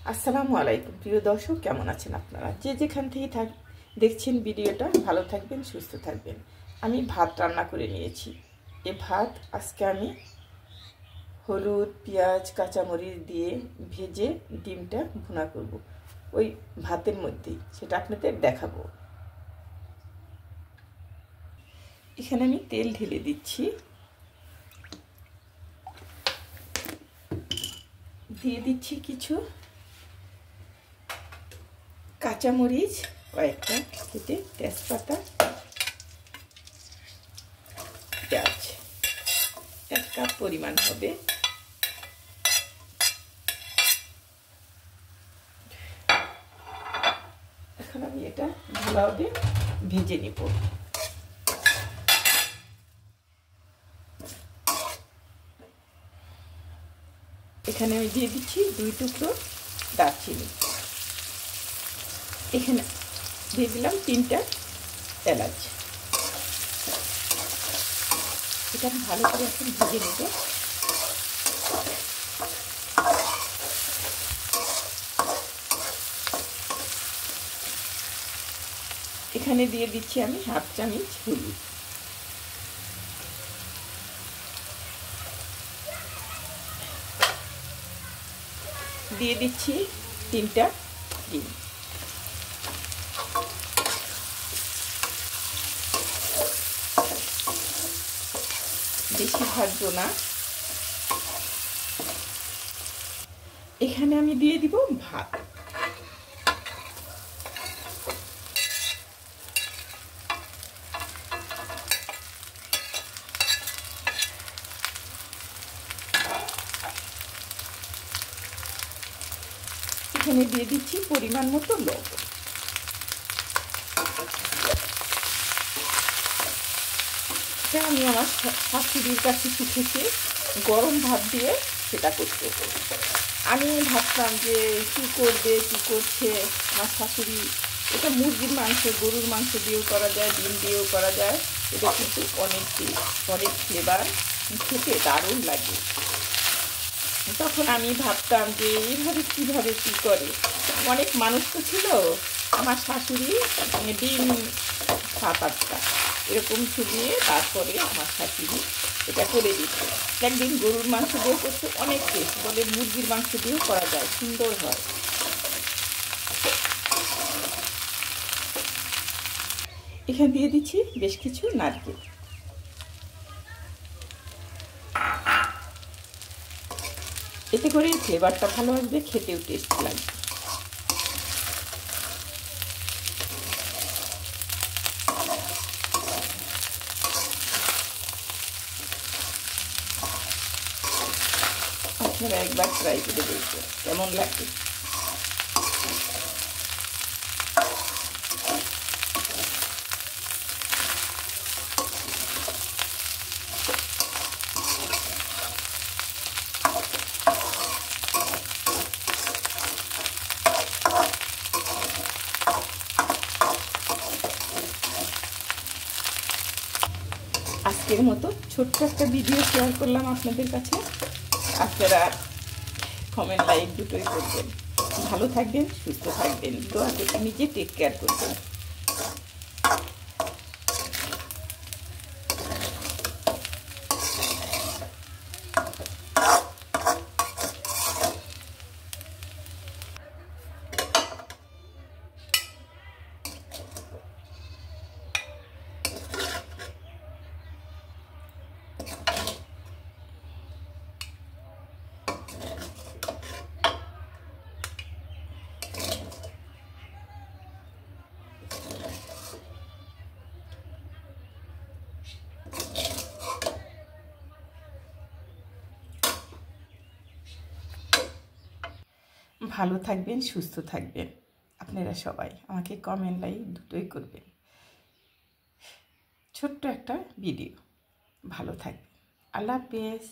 আসসালামু আলাইকুম প্রিয় দর্শক, কেমন আছেন আপনারা? যে যেখান থেকে দেখছেন ভিডিওটা, ভালো থাকবেন, সুস্থ থাকবেন। আমি ভাত রান্না করে নিয়েছি। এই ভাত আজকে আমি হলুদ, পেঁয়াজ, কাঁচামরিচ দিয়ে ভেজে ডিমটা ভুনা করব ওই ভাতের মধ্যেই, সেটা আপনাদের দেখাবো। এখানে আমি তেল ঢেলে দিচ্ছি, দিয়ে দিচ্ছি কিছু কাঁচামরিচ, কয়েকটা কেটে, তেজপাতা, পেঁয়াজ 1 কাপ পরিমাণ হবে। এখন আমি এটা ভালোভাবে ভেজে নিব। এখানে আমি দিয়ে দিচ্ছি 2 টুকরো দারচিনি, এখানে দিয়ে দিলাম 3টা এলাচ। এটা আমি ভালো করে এখন ভেজে নেব। এখানে দিয়ে দিচ্ছি আমি 1/2 চামচ হলুদ, দিয়ে দিচ্ছি 3টা ডিম। বেশি ভাজবো না। এখানে আমি দিয়ে দিব ভাত। এখানে দিয়ে দিচ্ছি পরিমাণ মতো লবণ। এটা আমি আমার শাশুড়ির কাছে শিখেছি গরম ভাত দিয়ে সেটা করতে। আমি ভাবতাম যে কী করবে, কী করছে আমার শাশুড়ি। এটা মুরগির মাংস, গরুর মাংস দিয়েও করা যায়, ডিম দিয়েও করা যায়। এটা কিন্তু অনেক ফ্লেভার, খেতে দারুণ লাগে। তখন আমি ভাবতাম যে এইভাবে কীভাবে কী করে। অনেক মানুষ তো ছিল, আমার শাশুড়ি ডিম 7-8টা এরকম ছুলিয়ে তারপরে আমার শাশুড়ি এটা করে দিচ্ছে। একদিন গরুর মাংস দিয়েও করতে অনেক টেস্ট, বলে মুরগির মাংস দিয়েও করা যায়, সুন্দর হয়। এখানে দিয়ে দিচ্ছি বেশ কিছু নারকেল। এতে করে ফ্লেভারটা ভালো আসবে, খেতেও টেস্ট লাগবে। আপনারা একবার ট্রাই করে দেখবেন কেমন লাগে। আজকের মতো ছোট্ট একটা ভিডিও শেয়ার করলাম আপনাদের কাছে। আপনারা কমেন্ট, লাইক দুটোই করবেন। ভালো থাকবেন, সুস্থ থাকবেন, দোয়া করে নিজে টেক কেয়ার করবেন। ভালো থাকবেন, সুস্থ থাকবেন। আপনারা সবাই আমাকে কমেন্ট, লাইক দুটোই করবেন। ছোট্ট একটা ভিডিও। ভালো থাকবেন। আল্লাহ হাফেজ।